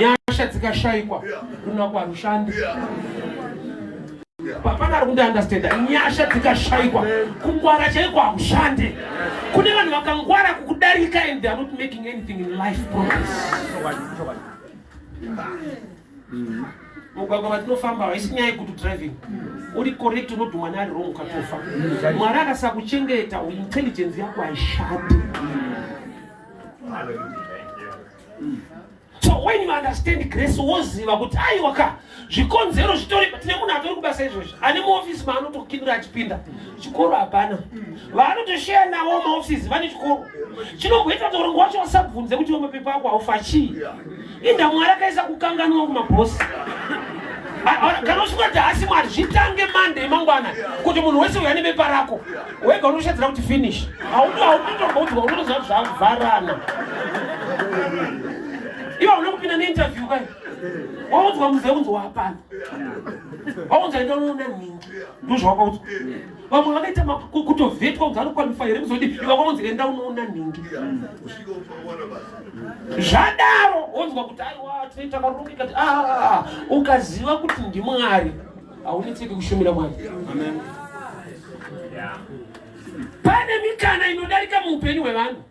nyasha dzikashaikwa kunakwa rushandi. Papa ari understand nyasha dzikashaikwa kungwara chaiko akushande. Kune vanhu vakangwara kukudarika and they are not making anything in life progress. Mugwagwa matinofamba haisinyaya kuti driving uri correct unodhumwa nari wrong ukatofa. Mwari akasakuchengeta intelligence yako haishati. So when you understand grace, woziva kuti aiwaka zvikonzero zvitori tine munhu atori kubasa izvozvo ane muofisi maanotokindira achipinda chikoro hapana. Vaanotoshare nawo maofisi vane chikoro chinongoita kuti urongo wacho wasabvunze kuti mapepa ako haufa chii. Inda Mwari akaisa kukanganwa kumabhosi. Kana usvika kuti hasi Mwari zvitange Monday mangwana kuti munhu wese uya nebepa rako wega unoshadzira kuti finish. Hautotongoudzwa unotoziva kuti zvavharana. Iwa unokupinda neinterview kai waudzwa muzeunzwa hapana. Waunza enda unoona ningi ndozvawakaudzwa. Vamwe vakaita kutovhetwa kuti anoqualify here kuzoti iwa waunzi enda unoona ningi. Zvadaro wonzwa kuti aiwa tinoita karongeka kuti ukaziva kuti ndimwari haunetseki kushumira Mwari. Amen. Pane mikana inodarika muupenyu hwevanhu.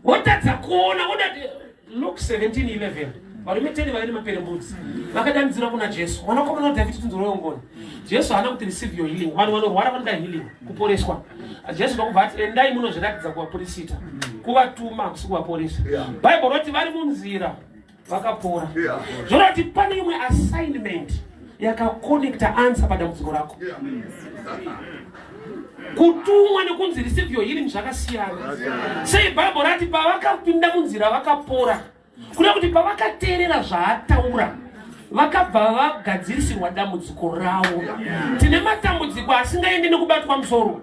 Wotadza kuona wodati Luke 17:11. Varimeteni vaine maperembudzi vakadanidzira kuna Jesu. Mwanakomana waDhavhidhi tinzoroyongoni. Jesu haana kuti receive your healing. Vanhu vanorwara vanoda healing, kuporeswa. Jesu ndokubva ati endai munozviratidza kuvaporesita. Kuvatuma hakusi kuvaporesa. Bible roti vari munzira vakapora. Zvoroti pane imwe assignment yakakonekta answer padambudziko rako. Kutumwa nekunzi receive your healing zvakasiyana. Sei Bible rati pavakapinda munzira vakapora. Kuda kuti pavakateerera zvaataura vakabva vagadzirisirwa dambudziko ravo. Tine matambudziko asingaendi nekubatwa musoro.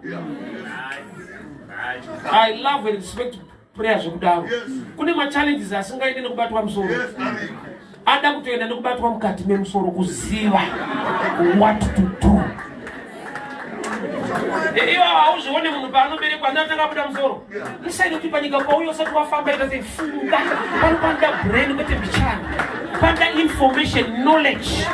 I love and respect prayer zvekudaro. Kune machallenges asingaendi nekubatwa musoro. Ada kutoenda nekubatwa mukati memusoro kuziva what to do. Iwa hauzvione munhu paanoberekwa ndatanga kuda musoro. Isaidi kuti panyika pauyo usati wafamba ita sefunga panopanda brain kwete bichana. Panda information knowledge.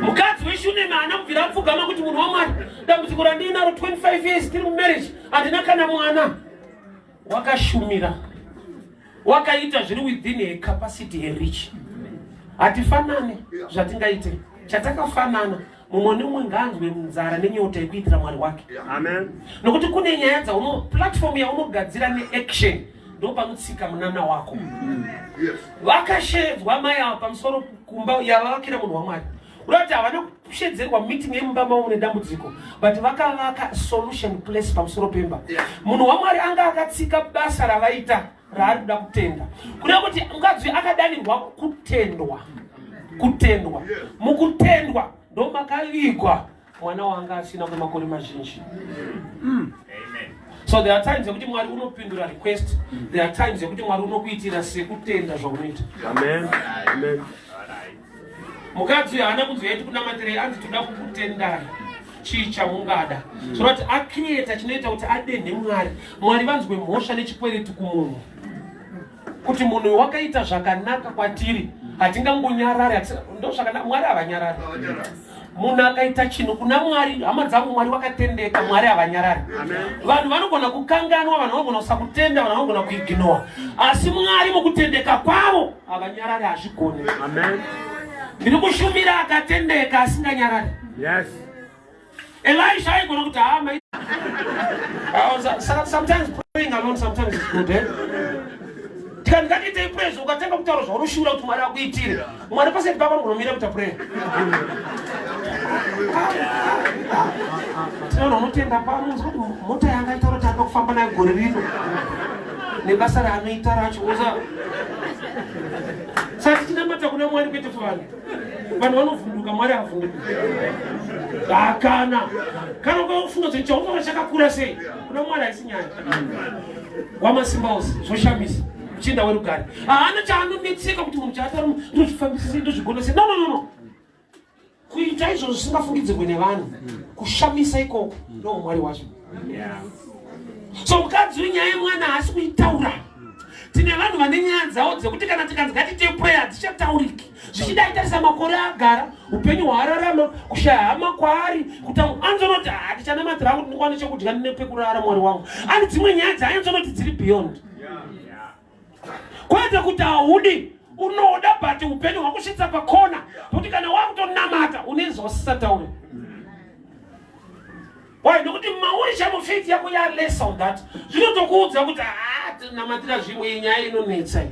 Mukadzi weshune maana kubvira apfugama kuti munhu waMwari dambudziko randinaro 25 years still marriage handina kana mwana. Wakashumira. Wakaita zviri within a capacity a rich. Hatifanane zvatingaite. Chatakafanana mumwe nemumwe ngaanzwe nzara nenyota yekuitira Mwari wake. Amen. Nokuti kune nyaya dzauno platform yaunogadzira neaction ndopanotsika munana wako. Vakashedzwa mai ava pamusoro kumba yavavakira munhu waMwari. Urati havana kushedzerwa meeting yemumba mavo nedambudziko but vakavaka solution place pamusoro pemba. Munhu waMwari anga akatsika basa ravaita raari kuda kutenda. Kuda kuti mukadzi akadanirwa kutendwa. Mukutendwa ndo makavigwa mwana wanga asina kwemakore mazhinji. Amen. So there are times yekuti Mwari unopindura request. There are times yekuti Mwari unokuitira sekutenda zvaunoita. Amen. Amen. Mukadzi haana kunzwaiti kunamatire anzi toda kukutendai. Chii chamungada. So that acreate chinoita kuti adende Mwari. Mwari vanzwe mhosva nechikwereti kumunhu. Kuti munhu wakaita zvakanaka kwatiri hatingangonyarare. Ndo zvakanaka Mwari havanyarare. Munhu akaita chinhu kuna Mwari hama dzangu Mwari wakatendeka Mwari havanyarare. Vanhu vanogona kukanganwa, vanhu vanogona kusakutenda, vanhu vanogona kuignore. Asi Mwari mukutendeka kwavo havanyarare hazvigone. Amen. Ndiri kushumira akatendeka asinganyarare. Yes. Elisha aigona kuti sometimes praying alone sometimes is good, eh? Tikandikatite praise ukatenga kutaura zvaunoshura kuti Mwari akuitire. Mwari paseti pako unomira kuita prayer. Tinoona unotenda pamunzi kuti mota yanga itaura kuti anda kufamba nayo gore rino. Nebasa raanoita racho uza. Sasa tinamata kuna Mwari kwete vanhu. Vanhu vanovhunduka Mwari havhunduki. Hakana. Kana ukafunga kuti chaunoona chakakura sei? Kuna Mwari haisinyanya. Wamasimba ose zvoshamisa. Uchinda werugare. Haana chaanonetseka kuti munhu chaatari ndozvifambisisa ndozvigona sei. No. Kuita izvozvo zvisingafungidzirwe nevanhu. Kushamisa ikoko ndo Mwari wacho. mukadzi wenyaya yemwana haasi kuitaura. Tine vanhu vane nyaya dzavo dzekuti kana tikanzi ngatite prayer hadzichatauririki. Zvichida itarisa makore agara, upenyu hwaararama, kushaya hama kwaari, kuti anzonoti hatichanamatira kuti ndikwane chekudya nepekurara Mwari wangu. Ani dzimwe nyaya dzaanzonoti dziri beyond. Kwete kuti haudi unoda but upenyu hwakusvitsa pakona, kuti kana wakutonamata unenzi wasisatauri. Why? Nokuti maurisha mufiti yako ya less on that. Zvinotokuudza kuti namatira zvimwe nyaya inonetsa.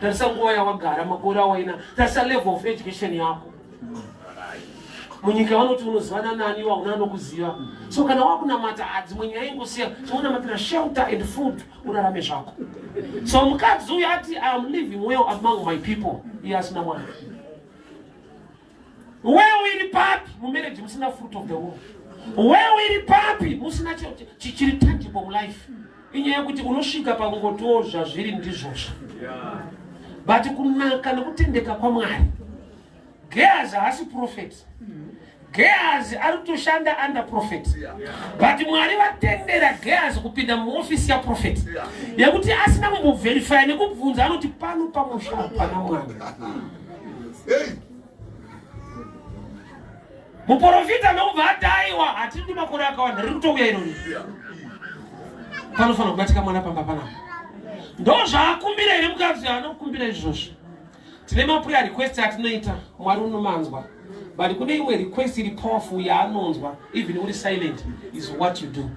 Tarisa nguva yawagara makore awaina, tarisa level of education yako. Munyika vanoti unozivana nani wauna anokuziva. So kana wakunamata dzimwe nyaya ingosiya, unamatira shelter and food urarame zvako. So mukadzi uyu ati I am living well among my people. Iye asina mwana. Wewe iri papi mumarriage musina fruit of the womb. Wewe iri papi musina chichiri tangible mu life. Inyaya yekuti unosvika pangotozva zviri ndizvozvo. But kunaka nekutendeka kwaMwari. Gehazi haasi prophet. Gehazi ari kutoshanda under prophet. But Mwari vatendera Gehazi kupinda muofisi ya prophet. Yekuti asina kumboverify nekubvunza anoti pano pamusha pana mwana. Muprofita nobva adaiwa hatidi makore akawanda riri kutouya ironi. Panofanira kubatika mwana pamba panapa. Ndo zvaakumbira ine mukadzi anokumbira izvozvo. Tine maprayer request atinoita Mwari unomanzwa. But kune imwe request iri powerful yaanonzwa even uri silent is what you do.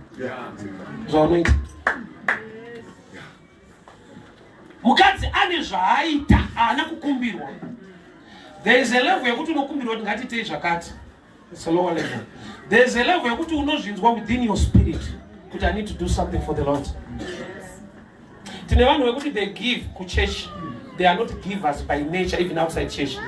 Zvaunoita. Mukadzi ane zvaaita haana kukumbirwa. There is a level yekuti unokumbirwa kuti ngatitei zvakati. It's a lower level. There is a level yekuti unozvinzwa within your spirit kuti I need to do something for the Lord. Tine vanhu vekuti they give ku church, they are not givers by nature even outside church.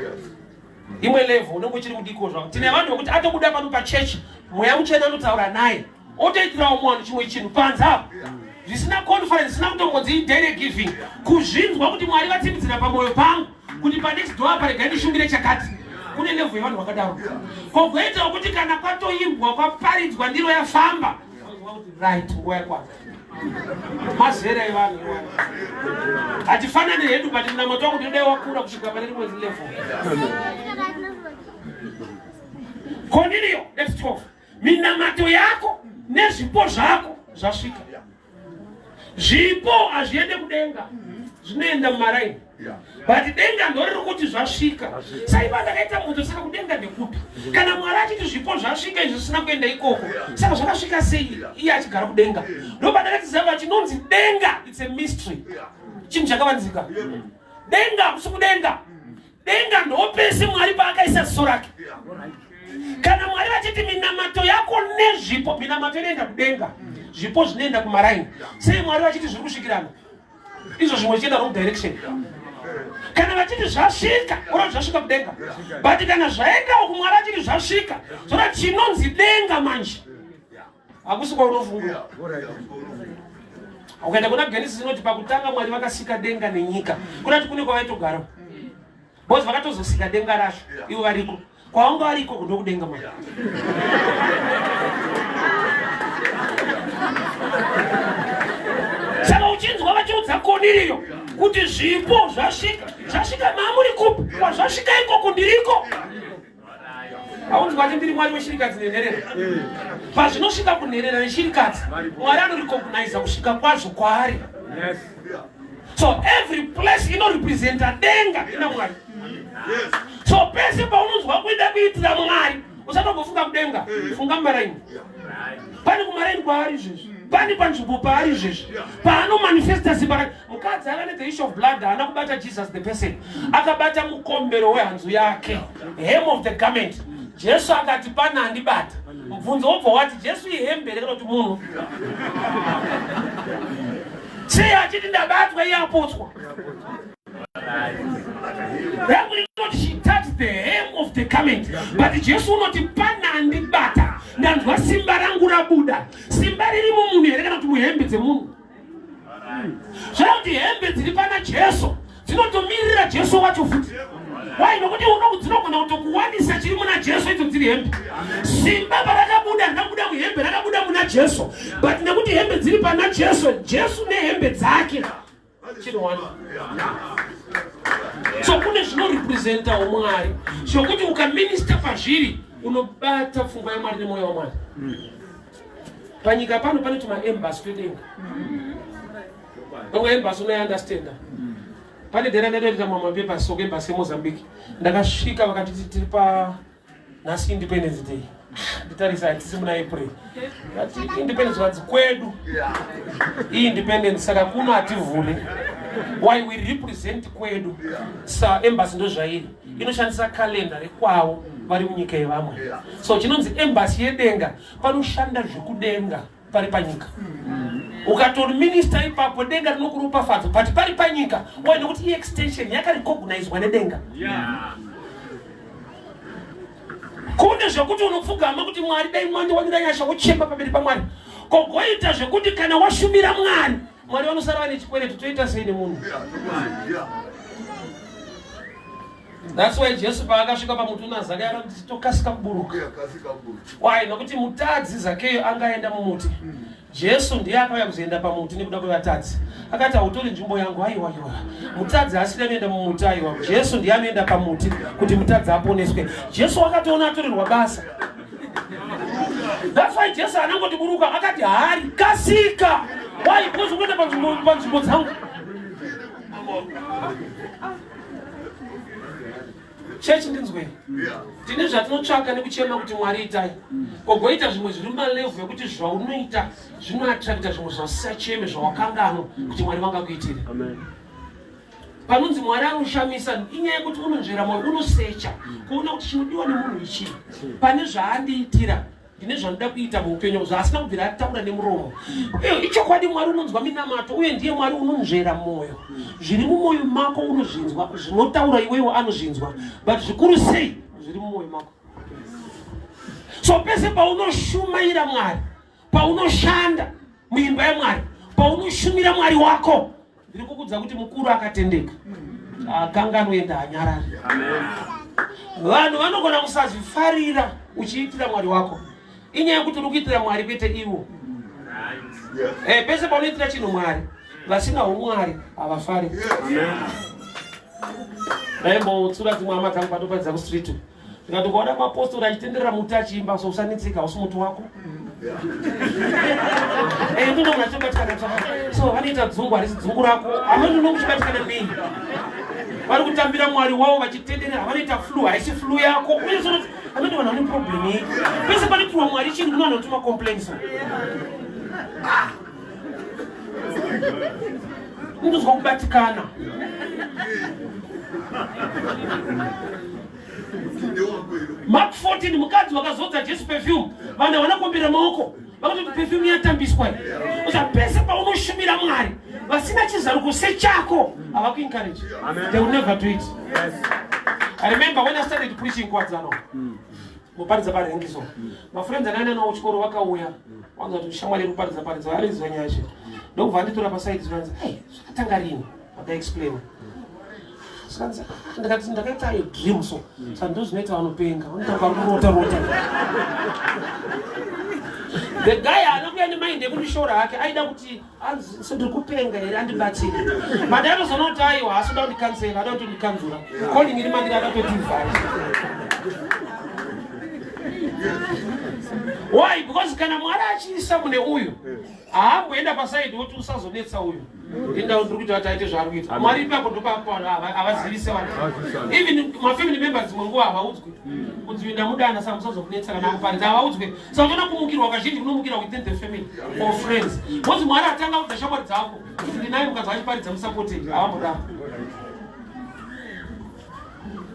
Imwe level unenge uchiri mudiko zvako. Tine vanhu vekuti atobuda pano pa church, mweya muchena anotaura naye, otoitirawo mwana chimwe chinhu panze apo. Zvisina conference, zvisina kutongodzi direct giving. Kuzvinzwa kuti Mwari vatimbidzira pamoyo pangu kuti pa next door parega ndishumire chakati. Kune level yevanhu vakadaro. Kogoita kuti kana kwatoimbwa kwaparidzwa ndiro yafamba. Right, wekwa. Mazera evanhu. Hatifanani hedu but mnamoto wangu ndidai wakura kusvika pane rimwe level. Cornelio, let's talk. Minamato yako nezvipo zvako zvasvika. Zvipo hazviende kudenga. Zvinoenda mumaraini. But denga ndoriri kuti zvasvika. Saiva ndakaita munhu saka kudenga ndekupi. Kana Mwari achiti zvipo zvasvika izvi zvisina kuenda ikoko. Saka zvakasvika sei iye achigara kudenga. Ndoba ndakatiziva chinonzi denga, it's a mystery. Chinhu chakavanzika. Denga kusikudenga. Denga ndopese Mwari paakaisa ziso rake. Kana Mwari vachiti minamato yako nezvipo, minamato inoenda kudenga. Zvipo zvinoenda kumaraini. Sei Mwari vachiti zviri kusvikirana. Izvo zvimwe zvichienda wrong direction. Kana vachiti zvasvika, ora zvasvika kudenga. But kana zvaenda kumwari achiti zvasvika, zvona chinonzi denga manje. Hakusi kwaunofunga. Ukaenda kuna Genesis inoti pakutanga Mwari vakasika denga nenyika. Kunati kune kwavaitogara. Bozi vakatozosika denga racho, ivo variko. Kwavanga variko ndokudenga manje. Saka uchinzwa vachiudza Cornelio kuti zvipo zvasvika. Zvasvika mamuri kupi? Zvasvika ikoko ndiriko. Aunzwa kuti ndiri Mwari weshirikadzi nenherera. Pazvinosvika kunherera neshirikadzi, Mwari anorecognize kusvika kwazvo kwaari. Yes. So every place inorepresenta denga ina Mwari. Yes. So pese paunonzwa kuida kuitira Mwari, usatombofunga kudenga, funga mumaraini. Pane kumaraini kwaari izvezvi. Pani panzvimbo paari izvezvi. Paano manifesta zimba. Mukadzi akane the issue of blood haana kubata Jesus the person. Akabata mukombero wehanzu yake, hem of the garment. Jesu akati pana handibata. Mubvunzo wobva wati Jesu ihembe rekera kuti munhu. Sei achiti ndabatwa iye apotswa. She touched the hem of the garment. But Jesu unoti pana handibata. Ndanzwa simba rangu rabuda. Simba riri mumunhu here kana kuti muhembe dzemunhu. Zvauti hembe dziri pana Jesu dzinotomirira Jesu wacho futi. Why? Nokuti dzinogona kutokuwanisa chiri muna Jesu idzo dziri hembe. Simba parakabuda ndabuda yangu hembe rakabuda muna Jesu, but nekuti hembe dziri pana Jesu, Jesu nehembe dzake chinowana. So kune zvinorepresenta umwari, zvokuti ukaminister pazviri unobata pfungwa yaMwari nemwoyo waMwari. Panyika pano pane tuma embassy twedenga. Umwe embassy unounderstanda. Pane dera ndoita mapepa soko embassy eMozambique. Ndakasvika vakati tiri pa nhasi Independence Day. Nditarisa tisi muna April. Ngati independence wadzi kwedu. Independence saka kuno ativhule. Why we represent kwedu. Sa embassy ndo zvairi. Inoshandisa calendar rekwawo vari munyika yevamwe. So chinonzi embassy yedenga panoshanda zvekudenga pari panyika. Ukatori minister ipapo denga rinokuropafadza but pari panyika why nekuti extension yakarecognizwa nedenga. Kune zvekuti unopfugama kuti Mwari dai mwandiwanira nyasha wochemba pamberi paMwari. Kogoita zvekuti kana washumira Mwari, Mwari vanosara vane chikwereto toita sei nemunhu. That's why Jesu paakasvika pamuti unaZakeyo anoti tokasika kuburuka. Why? Nokuti mutadzi Zakeyo angaenda mumuti. Jesu ndiye akauya kuzoenda pamuti nekuda kwevatadzi. Akati autori nzvimbo yangu aiwa. Mutadzi asina anoenda mumuti aiwa. Jesu ndiye anoenda pamuti kuti mutadzi aponeswe. Jesu akatoona atorirwa basa. That's why Jesu anangoti buruka akati hari kasika. Why? Because unoenda panzvimbo dzangu. Church ndinzwe. Tine zvatinotsvaka nekuchema kuti Mwari itai. Kogoita zvimwe zviri malevu yekuti zvaunoita zvinoattracta zvimwe zvasacheme zvawakanganwa kuti Mwari vangakuitire. Amen. Panonzi Mwari anoshamisa inyaya yekuti unonzvera moyo unosecha kuona kuti chinodiwa nemunhu ichi. Pane zvaandiitira ndine zvanoda kuita muupenyu zvaasina kubvira ataura nemuromo. Ichokwadi Mwari unonzwa minamato uye ndiye Mwari unonzvera moyo. Zviri mumwoyo mako unozvinzwa, zvinotaura iwewe anozvinzwa, but zvikuru sei zviri mumwoyo mako. So pese paunoshumaira Mwari, paunoshanda muimba yaMwari, paunoshumira Mwari wako, ndiri kukudza kuti mukuru akatendeka. Akanganoenda anyarari. Vanhu vanogona kusazifarira uchiitira Mwari wako. Inyaya yekuti uri kuitira Mwari kwete iwo. Pese paunoitira chinhu Mwari, vasina umwari havafari. Ndaimbotsura dzimwe hama dzangu patopadza kustreet. Ndikati ukaona mapostori achitenderera muti achiimba so usanetseka usi muti wako. Ndino munachobatikana so vanoita dzungu harisi dzungu rako. Amweni unokuchibatikana nei. Vari kutambira Mwari wavo vachitenderera vanoita flu haisi flu yako. Uye zvino amweni vanhu vane problem iyi. Pese panoitirwa Mwari chinhu unowana kuti macomplaints. Ndozwa kubatikana. Mark 14 mukadzi wakazodza Jesu perfume. Vanhu vanakombera maoko. Vakati perfume yatambiswa. Usapese paunoshumira Mwari. Vasina chizaruko sechako avakuencourage. They will never do it. Yes. I remember when I started preaching kwadzano. Muparidza parengiso. My friends and I know chikoro vakauya. Wanza tushamwari ruparidza varizwa Nyasha. Ndokubva nditora paside zvanzi, "Hey, zvakatanga rini?" Akaexplain. Sanza ndakaita dream so. Sando zvinoita vanopenga. Vanotanga kurota. The guy anokuya nemind yekundishora hake aida kuti sendiri kupenga here andibatsire. Madaro zonoti aiwa asida kundikansela, ada kuti ndikanzura. Calling iri mandira ada kuti advice. Why? Because kana Mwari achiisa mune uyu haamboenda paside woti usazonetsa uyu. Ndinda uri kuti ataite zvaari kuita. Mwari ipapo ndopapo havazivise vanhu. Even mafamily members munguva havaudzwi. Kudzivinda mudana saka musazokunetsa kana kuparidza havaudzwi. Saka unoona kumukirwa kazhinji kunomukira within the family or friends. Mozi Mwari atanga kubva shamwari dzako. Ndinaye mukadzi achiparidza musapoti havamboda.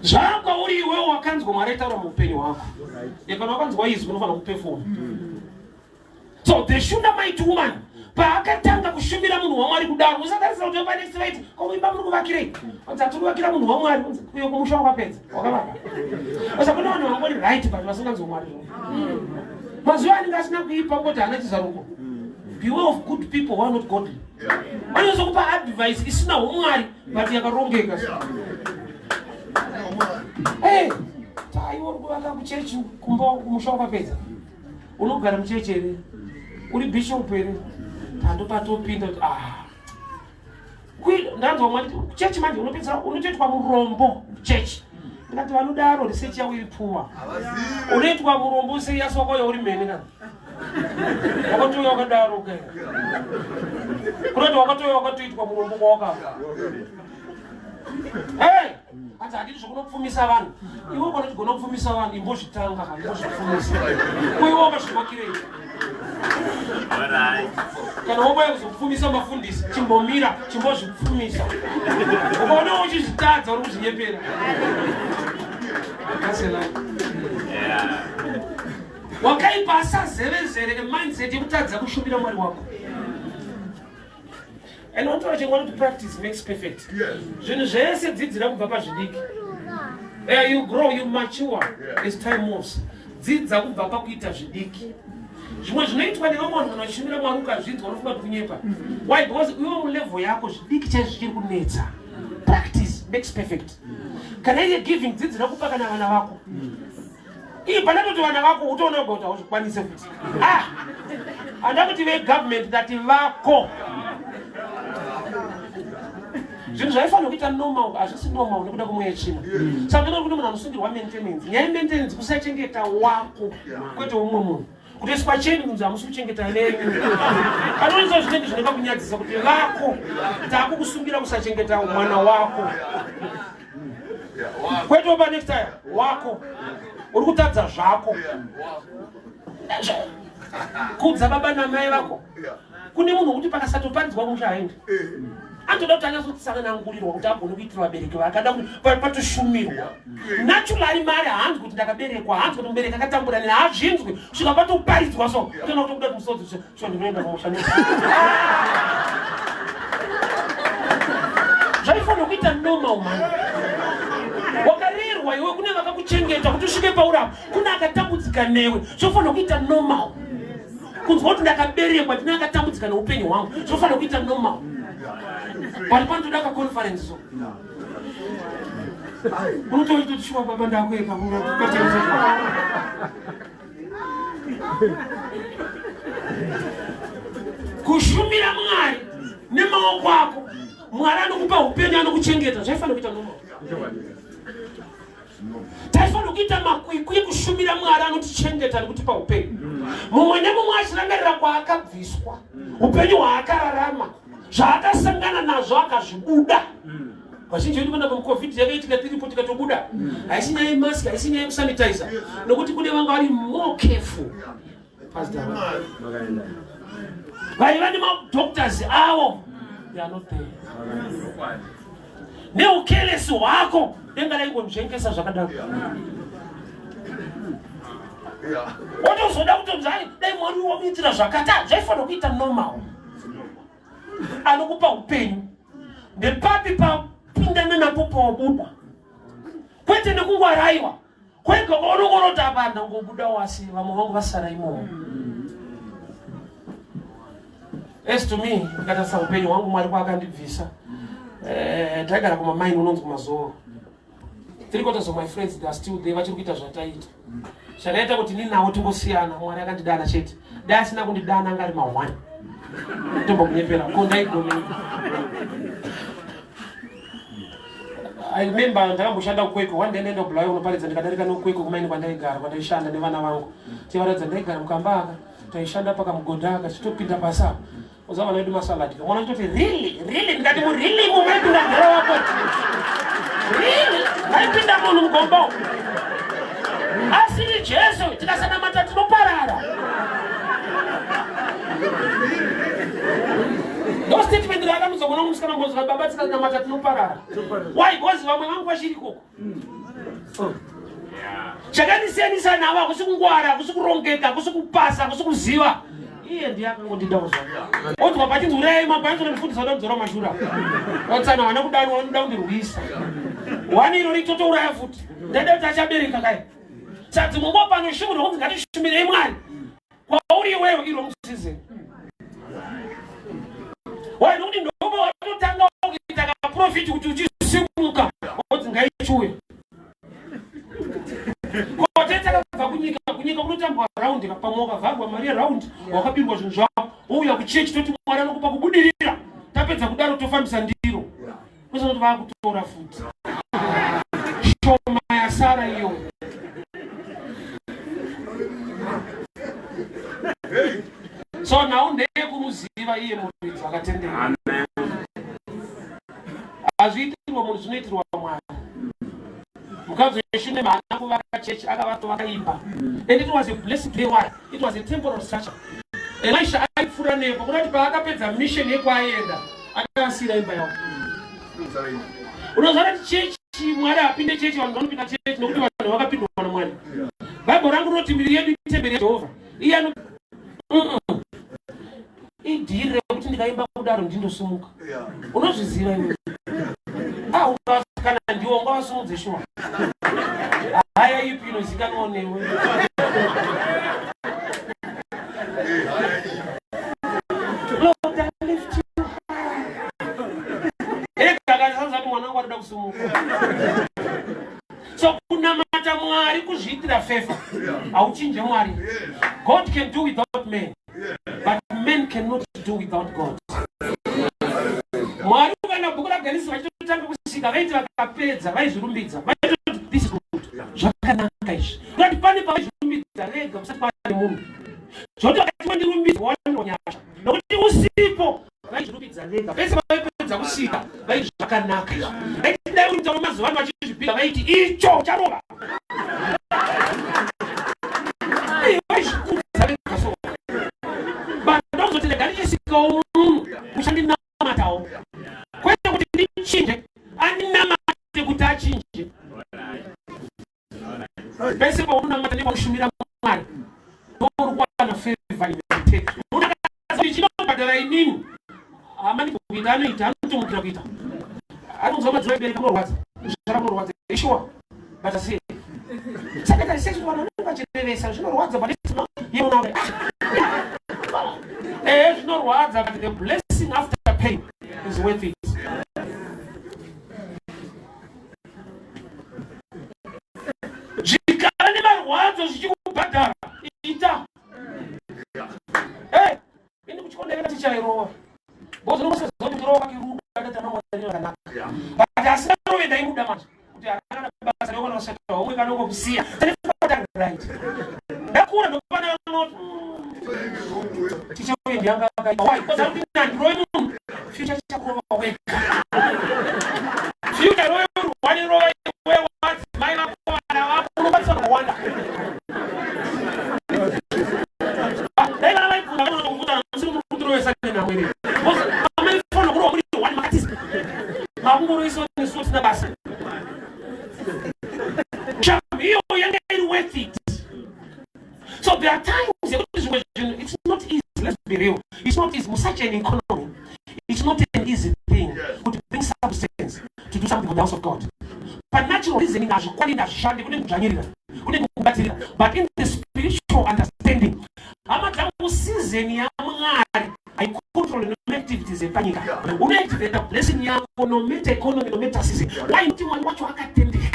Zvakwa uri iwewe wakanzwa Mwari aitaura muupenyu hwako. Kana wakanzwa izwi unofanira kuperform. So the Shunammite woman paakatanga kushumira munhu waMwari kudaro usatarisa kuti pa next right koimba muri kuvakirei. Udzati uvakira munhu waMwari uyo kumusha wakapedza wakavaka. Usakona vanhu vangori right but vasinganzwa Mwari. Mazuva aningasina kuipa ngoti hana chizaruko. Beware of good people who are not godly. Vanozokupa advice isina umwari but yakarongeka. Hey, tai uri kuvaka kuchechi kumba kumusha wakapedza. unogara muchechi here, uri bishop here, tando patopinda ndanzwa mwati chechi manje unopedza unotoitwa murombo chechi. Ndikati vanodaro research yavo iripuwa. Unoitwa murombo sei yasoko yauri mhene kana. Wakatoya wakadaro kai. Kunoti wakatoya wakatoitwa murombo kwawaka. Hey! Ati hadiri zvokunopfumisa vanhu. Iwe kana tigona kupfumisa vanhu imbozvitanga kana imbozvipfumisa. Kuiwe wakazvimakirei. Kana wabaya kuzopfumisa mafundisi chimbomira chimbozvipfumisa. Ukaona uchizvitadza uri kuzvinyepera. Kasela. Wakaipasa zerezere mindset yekutadza kushumira Mwari wako. And what you want to practice makes perfect. Zvinhu zvese dzidzira kubva pazvidiki. You grow, you mature as time moves. Dzidza kubva pakuita zvidiki. Zvimwe zvinoitwa nevamwe vanhu kana vachishumira Mwari ukazvidzwa unofunga kunyepa. Why? Because iwe mulevel yako zvidiki chaizvo zvichiri kunetsa. Practice makes perfect. Kana iye giving dzidzira kupa kana vana vako. Iyi panatoti vana vako utoona kuti hauzvikwanise futi. Handa kuti vegovernment that vako. Zvinhu zvaifanira kuita normal, hazvisi normal nekuda kwemweya yechina. Saka ndinoda kuti munhu anosungirwa maintenance. Nyaya yemaintenance kusachengeta wako kwete umwe munhu. Kutoiswa cheni kunzi hamusi kuchengeta lenyu. Panoisa zvinenge zvinoda kunyadzisa kuti vako taakukusungira kusachengeta mwana wako. Kwete opa next time wako. Uri kutadza zvako. Kudza baba namai vako. Kune munhu kuti pakasatoparidzwa muchaenda. Antoda kuti anyatsotisanganangurirwa kuti agone kuitira vabereki vakada patoshumirwa. Naturally mari hanzi kuti ndakaberekwa, hanzi kuti mubereki akatambura neni, hazvinzwi kusvika patoparidzwa so. Tona kuti kuda kumusodzi so ndinoenda kumushanda. Zvaifanira kuita normal man. Wakarerwa iwe kune vakakuchengeta kuti usvike paurapo. Kuna akatambudzika newe. Zvofanira kuita normal. Kunzwa kuti ndakaberekwa ndine akatambudzika neupenyu hwangu. Zvofanira kuita normal. Pari panotoda kaconference so. Unotoita kuti shuwa baba ndakweka kukatenza. Kushumira Mwari nemaoko ako. Mwari anokupa upenyu anokuchengeta. Zvaifanira kuita normal. Taifanira kuita makwikwi ekushumira Mwari anotichengeta nekutipa upenyu. Mumwe nemumwe achirangarira kwaakabviswa. Upenyu hwaakararama. Zvaakasangana nazvo akazvibuda. Vazhinji vedu vana pamuCovid yakaitika tiripo tikatobuda. Haisi nyaya yemask, haisi nyaya yekusanitizer. Nokuti kune vanga vari more careful. Pastor. Vaiva nemadoctors avo. They are not there. Neukelesi hwako denga raingomuzvengesa zvakadaro. Wotozoda kutonzai dai Mwari wamuitira zvakata zvaifanira kuita normal. Anokupa upenyu ndepapi papindana napo pawabuda kwete nekungwaraiwa kwega unongoroti apa ndangobuda wasi vamwe vangu vasara imomo. As to me ndakatasa upenyu hwangu Mwari kwaakandibvisa. Tagara kumamaini unonzi kumazooro. 3/4 of my friends they are still there vachiri kuita zvataita. Zvakaita kuti ninawo timbosiyana Mwari akandidana chete. Dai asina kundidana anga ari ma1. I remember ndakamboshanda kukweko one day nenda kubulayo unoparidza ndikadarika nokukweko kumaini kwandaigara kwandaishanda nevana vangu. Tivaradza ndaigara mukambaka taishanda pakamugodhaka titopinda pasa. Uzava naedu masaladi. Mwana chitoti really ndikati mu really mumaipinda ndara wako. Really maipinda munhu mugombo. Asiri Jesu tikasana matatu tinoparara. No statement raka muzogona kumusikana mbozi baba tikana matatu noparara. Why? Because vamwe vangu vachiri koko. Chakandisiyanisa navo hakusi kungwara, hakusi kurongeka, hakusi kupasa, hakusi kuziva. Iye ndiye akangondindawo zvavo. Oti wapati nzurai mabhanzo nemufundisa kuti dzora mashura. Watsana wana kudani wanoda kundirwisa. Wani iro ritotouraya futi. Ndada kuti achabereka kai. Sati mungo pano shumiro kuti ngatishumire Mwari. Kwauri iwewe iro musize. Why nokuti ndobo watotanga kuita kaprofiti kuti uchisimuka. Kuti ngaichuye. Koteta kubva kunyika kunotambwa raundi pamoka vagwa Maria round wakapirwa zvinhu zvako ouya kuchechi toti Mwari anokupa kubudirira tapedza kudaro tofambisa ndiro kwese kuti vakutora futi shoma yasara iyo so now ndeye kumuziva iye muridzi akatendeka azviitirwa munhu zvinoitirwa Mwari mukadzi weshune maana kuvaka chechi akavato vakaipa and it was a blessed day. Why? It was a temporal structure. Elisha aipfuura nepo kunoti paakapedza mission yekwaenda akasira imba yavo. Unoziva kuti chechi Mwari apinde chechi vanhu vanopinda chechi nokuti vanhu vakapindwa naMwari. Bhaibheri rangu rinoti miviri yedu itemberi yaJehovha. Iye ano idhirire kuti ndikaimba kudaro ndindosumuka. Unozviziva iwe. Kana ndiwo ngavasumudze shuwa. Haya ipi inozikanwa newe. Lord, I lift you high. Akazanzati mwanangu arida kusumuka. So kunamata Mwari kuzviitira favor. Auchinje Mwari. God can do without men. But men cannot do without God. Mwari ukana bhuku raGenesis vachitotanga kusika vaiti vakapedza vaizvirumbidza vaitoti this is good zvakanaka izvi kuti pane pavaizvirumbidza rega kusati pane munhu zvoti vakati vandirumbidza wawandirwa nyasha nokuti usipo vaizvirumbidza rega pese pavaipedza kusika vaiti zvakanaka izvi vaiti dai uri mutauro mazuva ano vachizvipika vaiti icho charova vaizvikudza rega so but ndokuzoti ndega ndichisikawo munhu mushandinamatawo kwete kuti ndichinje andinamate kuti achinje pese paunamata nepakushumira Mwari ndourikwana favor inete unakaza chinobhadhara inini amani kuita anoita anotomukira kuita anonzwa madziro aibereka munorwadza zvara munorwadza ishuwa but asi saka tarisesi vanhu vanenge vachirevesa zvinorwadza but yemunawe zvinorwadza but the blessing after pain is worth it. Zvikara nemarwadzo zvichikubhadhara ita ini kuchikondeka tichairova bozi nokusaza kuti ndorova kakiruda akatana Mwari akanaka but asina rove ndaimuda manje kuti akana basa reokana vashatwa umwe kanongokusiya right ndakura ndopana not tichauye ndiyanga akaita why because akuti nandiroi munhu future chakurova wega future royo rwani rova iwe wadzimai vako vana vako unobatisa kuwanda dai vana vaibvunza vanokuta musiri mukurovesa nenamwere because amaifana kurova muri wani makatisi makungoroiswa nesuwo tina basa iyo yanga iri worth it. So there are times it's not easy, let's be real. It's not easy. Such an economy, it's not an easy thing to bring substance to do something for the house of God. But natural reasoning, but in the spiritual understanding, I control the activities of Panica. Who activate the blessing no matter economy, no matter season. Why do you want what you are attending?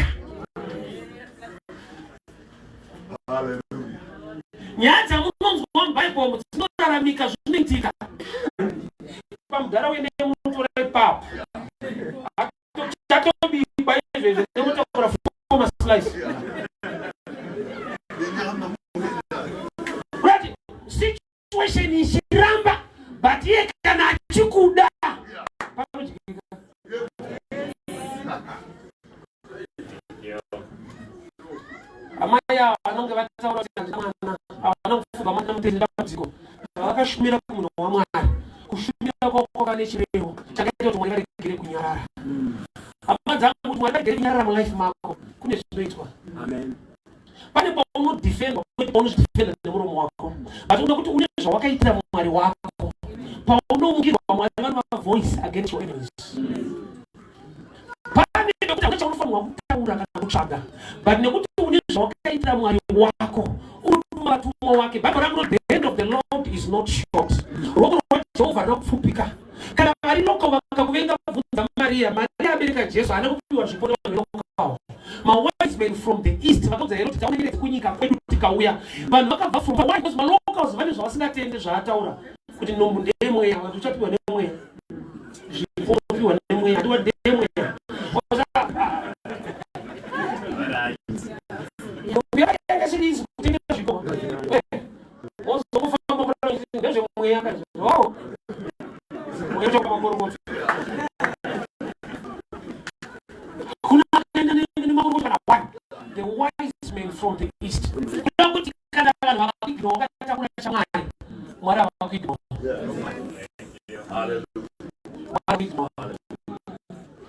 Hallelujah. Nyanza munonzi wamubhaibheri mudzinoraramika zvinoitika pamudhara wene muntu raipapo chatobikwa izvezvo nemutakura foma slice right situation ichiramba but iye kana achikuda panodyika amai ava vanonge vataura kuti handina mwana ava vanofunga mwana mutendera dambudziko vakashumira kumunhu waMwari kushumira kwako kane chirevo chakaita kuti Mwari varegere kunyarara hama dzangu kuti Mwari varegere kunyarara mulife mako kune zvinoitwa pane paunodefendwa kwete paunozvidefenda nemuromo wako but unoda kuti une zvawakaitira Mwari wako paunomungirwa Mwari vanova voice against your enemies pane pekuti hakuna chaunofanirwa kutaura kana kutsvaga but nekuti une zvawakaitira Mwari wako unotuma vatumwa wake. Bhaibheri rangu the hand of the Lord is not short. Ruoko rwaJehovha haruna kupfupika. Kana vari loko vakakuvenga vabvunza Maria abereka Jesu haana kupiwa zvipo nevanhu velokawo. Mawise men from the east vakabva here kuti taonekere kunyika kwedu tikauya vanhu vakabva from why because malocals vane zvavasingatende zvaataura kuti nombu ndemweya vantu uchapiwa nemweya zvipo uchapiwa nemweya hatiwa ndemweya yanga sirizi kutengesa zvipo wozofamba kurana ngezvemweya kazi wow mweya uchapamakorokoto the wise men from the east.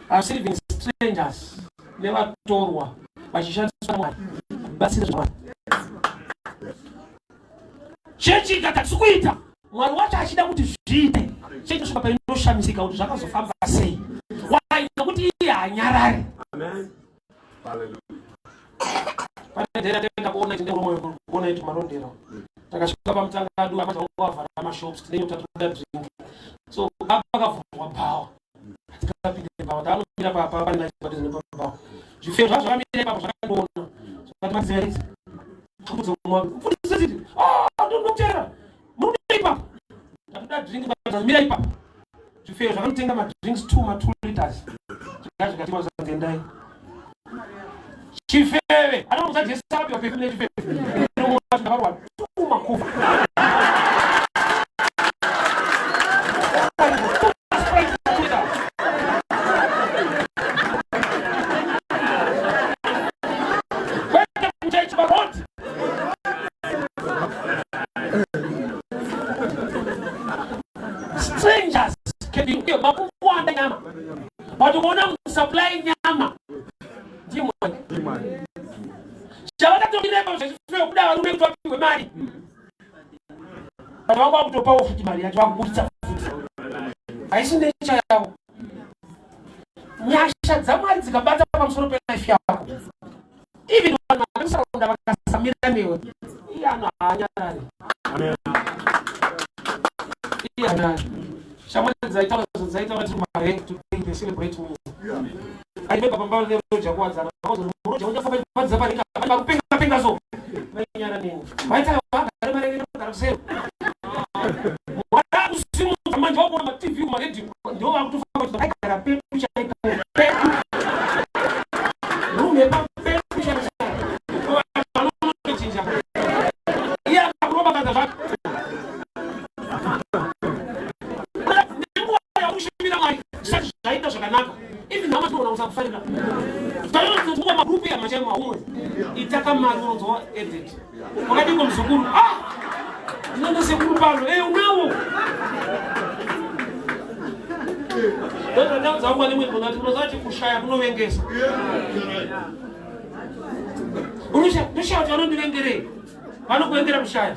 Are serving strangers, never torwa, vachishandisa Mwari, basira Mwari. Chechi ikatatsikuita, Mwari wacho achida kuti zviite, chechi kusvika painoshamisika kuti zvakazofamba sei. Why nokuti iye hanyarare. Amen. Hallelujah. Panedera tenda kuona chinde moyo kuona itu marondero. Takasvika pamutangadu amati wavhara mashops tinenge tatoda drink. So akavhurwa power. Tikapinda power tanomira papa pana chibati zvine power. Zvifeo zvamire papa zvakandona. Zvakati madziveredzi. Kuzomwa. Fundisa ziti. Ndinotera. Muri papa. Tatoda drink mira ipapa. Zvifeo zvakanotenga ma drinks 2 liters. Zvikatima zvangendai. Chifewe, I don't know just stop your people. No more too makufa. Strangers can be here, but you want to supply nyama. Chavaka tomireba zvifeo kuda varume kuti vapiwe mari. Vanhu vanga vakutopawo futi mari yacho vakubudisa futi. Haisi necha yavo. Nyasha dzaMwari dzikabata pamusoro pelife yako. Even vanhu vakasaunda vakasamira newe. Iye anhu haanyarari. Amen. Iye haanyarari. Shamwari dzaita vati mari today they celebrate me. I remember pambano lero jakuwadzana. Muroja unjafamba padza panika kupenga zo. Vanyara nini. Vaita vagare marengero karusero. Mwana usimu manje wabona ma TV ma radio ndio vakutofamba kuti agara petu chaika petu. Rume pa petu chaika. Vanono chinja. Iya kuroba kaza vatu. Nenguwa ya ushimira mai. Sasa zaita zvakanaka. Hivi na watu wanaweza kufanya. Tutaona magrupu ya mashamba umwe. Itaka maruno zo edit. Wakati uko mzukuru, ndio sekuru palo, unao. Ndio zangu ni mwiko na tunazaje kushaya kunovengeza. Unisha, nishao jana ndivengere. Pano kuendera kushaya.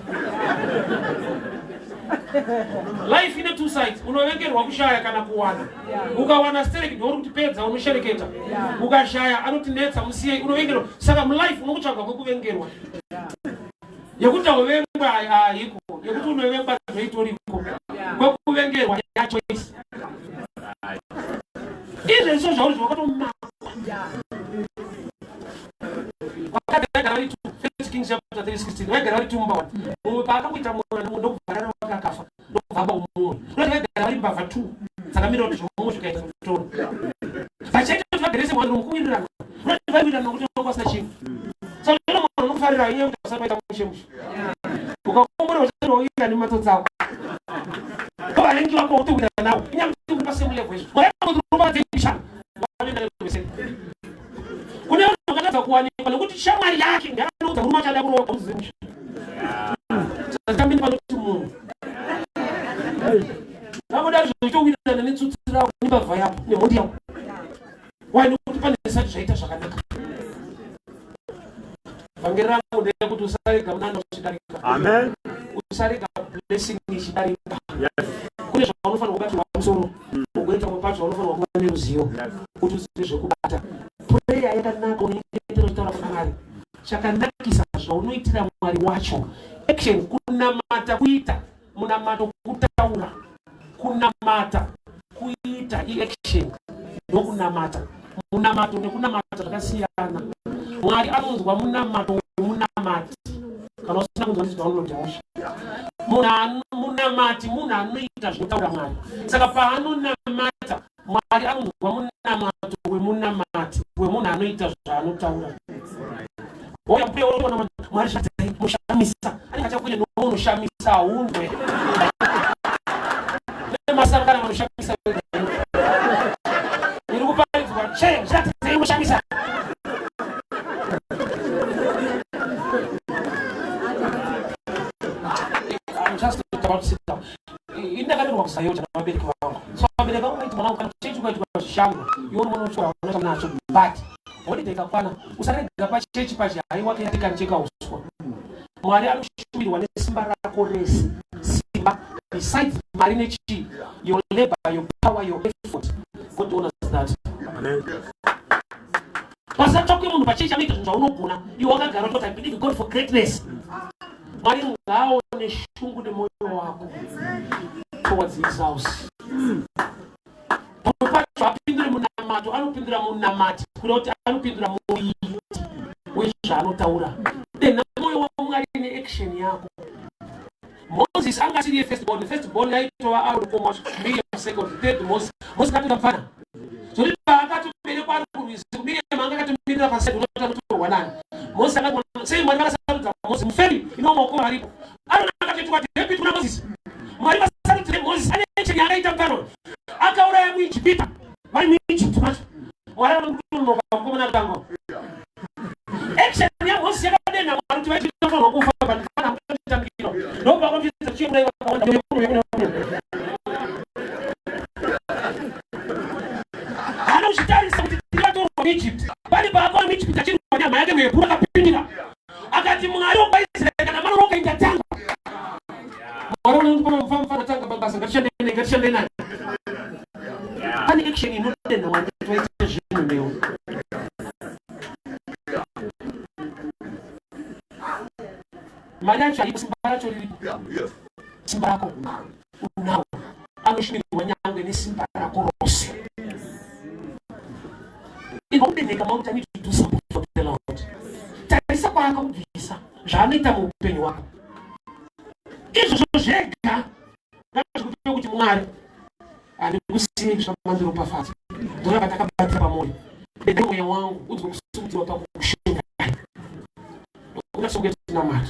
Life ina two sides. Unovengerwa kushaya kana kuwana. Ukawana stereki ndio kutipedza unoshereketa. Ukashaya anotinetsa musiye unovengerwa. Saka mu life unokutsvaga kwekuvengerwa. Yekuti wevengwa haiko. Yekuti unovengwa zvoitoriko. Kwekuvengerwa ya choice. Izvo zvino zvauri zvakatomaka. Wakagara vari 1 Kings chapter 3:16. Wagara vari tumba. Umwe paakakuita mwana ndokubharara wakakafa. Ndokubva umwe. Wagara vari mbavha 2. Dzakamira kuti zvomwe zvikaita mutoro. Vachaita kuti vagerese mwana nokuwirirana. Vawirirana nokuti ndokwasina chinhu. Saka zvino mwana unofarira iye kuti asapaita mushemushe. Ukakombora kuti unowirirana nemato dzako. Vanenge vako kutokuita nawo. Inyama kuti pase mulevo izvo. Mwana unoba dzimishana. Vanenge vese. Kune vanhu vakatadza kuwanikwa nokuti shamwari yake ngaanoudza murume achada kurowa kuzimusha. Saka panoti munhu. Vamoda zvochowirana netsutsi ravo nembavha yavo nemhuri yavo. Wai nokuti pane zvisati zvaita zvakanaka. Vhangeri rangu ndeyekuti usarega munana uchidarika. Amen. Usarega blessing ichidarika. Yes. Kune zvaunofanirwa kubata pamusoro. Ugoita mupacho unofanirwa kuva neruzivo. Kuti uzive zvekubata. Prayer yakanaka unoitira kutaura kuna Mwari. Chakanakisa zvaunoitira Mwari wacho. Action kunamata kuita. Munamato kutaura. Kunamata kuita action. Ndokunamata. Munamato nekunamata zvakasiyana. Mwari anonzwa munamato munamati. Kana usina kunzwa ndizwa unonjausha. Munamati anoita zvinotaura Mwari. Saka paanonamata Mwari anonzwa munamato wemunamati wemunhu anoita zvaanotaura. Oya mbuya unoona Mwari zvadzai mushamisa. Anenge kuye nounoshamisa unwe. Nemasangana vanoshamisa. Iri kuparidzwa zvadzai mushamisa. I'm just about to sit down. Indakanirwa kusayoja na vabereki vangu. So vabereki vangu vaiti mwana ukana chechi kwaitwa zvishango. Iwo mwana unochora unoita nacho but holiday ikakwana usarega pachechi pachihai wake yatikanicheka uswa. Mwari anoshumirwa nesimba rako rese. Simba besides mari nechi your labor, your power, your effort. God honors that. Amen. Pasatoke munhu pachechi anoita zvinhu zvaunogona. Iwe wakagara kuti I believe God for greatness. Mwari ngaone shungu nemoyo wako towards his house. Pacho apindure munamato, anopindura munamati kuti anopindura muiti wezvaanotaura. Then moyo wako Mwari ne action yako. Moses anga siri first born yaitova out for much million second third Moses katafana. So akatubere kwa kurwisi kubire manga katumira pasete unotakutorwa nani. Moses akabona sei Mwari akasaruta Moses mferi inomoko aripo. Anakatwa deputy kuna Moses. Mwari akasaruta Moses ane action yakaita mfano. Akauraya muIjipita. Vari muIjipita. Mwari anokunoka kumona tango. Action ya Moses yakadena Mwari vachiita vanhu kufa vanhu kutambiro. Ndoba kwamvisa chimwe vakaona yekuru. Ana uchitarisa kuti tikatorwa muIjipita. Pali baba muIjipita chiri nyama yake mepura kapindira. Akati Mwari waIsraeli kana mano rokaita tanga. Mwari unomufamfana tanga babasa ngachende nani. Ani action inodena Mwari twaita zvinhu leo. Manacho aliposimbacho lilipo. Simba lako unao. Anoshimirwa nyangwe nesimba lako rose. Inodena kama utani to do something for the Lord. Tarisa kwako kubvisa zvanoita muupenyu wako. Izvo zvega ngazvikupe kuti Mwari andikusiye zvamandiro pafadza. Ndona katakabatira pamoyo. Mwoyo wangu uzwe kusukutiwa pakushinga. Unasongeza na mali.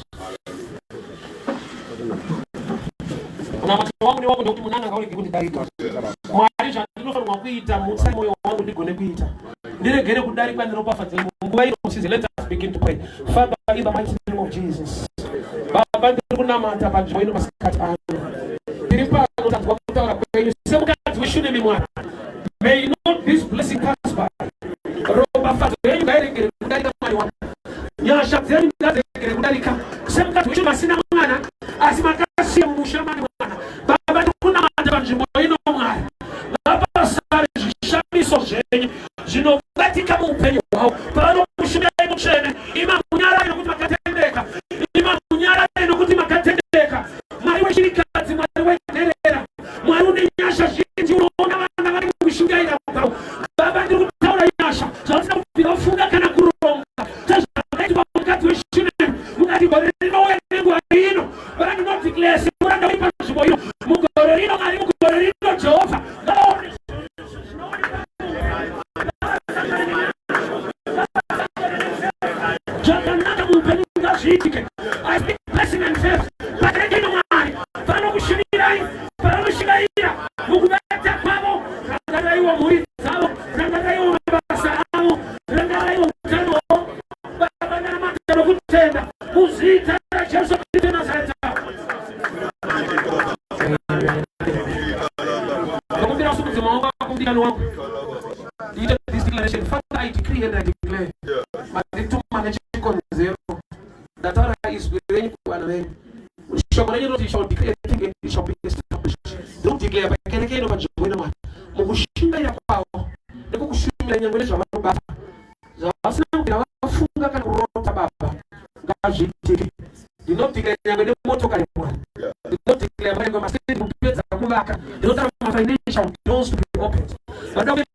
Kuna watu wangu ni wako ndio munanga kauli kikundi darika. Mwari zvandinofanirwa kuita mutsa moyo wangu ndigone kuita. Ndiregere kudarika ndinopafadza Mungu wairo musize. Let us begin to pray. Father, in the mighty name of Jesus. Baba ndikunamata panzvimbo ino masikati ano. Ndiri pano tanzwa kutaura kwenyu semukadzi weshure Mwari. May not this blessing pass by. Roba Father, yenyu ngairegere kudarika Mwari wangu. Nyasha dzenyu ngadzegere kudarika. Semukadzi weshure asina mwana asi makasiya mushamani mwana. Baba ndikunamata panzvimbo ino Mwari. Baba sare zvishamiso zvenyu zvinobatika muupenyu hwavo. Pavanokushumira mutsvene imamunyara inokuti makatendeka. Imamunyara inokuti makatendeka. Mwari wechirikadzi, Mwari wenherera, Mwari une nyasha zhinji. Unoona vana vari mukushingaira kwavo. Baba ndiri kutaura nyasha zvausina kubvira ufunga kana kuronga. Tazvakaitwa mukadzi weshure mukati gore rinouya nenguva ino. Vanhu vanodeclare semuranda uri panzvimbo ino mugore rino Mwari, mugore rino Jehovha. Zvakanaka muupenyu ngazviitike. I speak blessing and faith. Paterekei Mwari vanokushumirai, vanokushingaira mukubata kwavo. Rangaraiwa mhuri dzavo, rangaraiwa mabasa avo, rangaraiwa utano hwavo. Baba ndinamata nokutenda muzita raJesu Kristu Nazareta. Nakumbira usukudzi maoko ako mdikani wangu. Ita this declaration. Father, I decree and I declare. Matituma nechikonzero. Datara is within you and then. Shall declare a thing and it shall be established. Don't declare by Kenekano of Joanna. Mugushima Yapao. The Kushima and Village of Baba. The Asana Funga can rota Baba. Gaji. Do not declare the motor. Do not declare my state to get a Mulaka. Do not have financial doors to be opened. But don't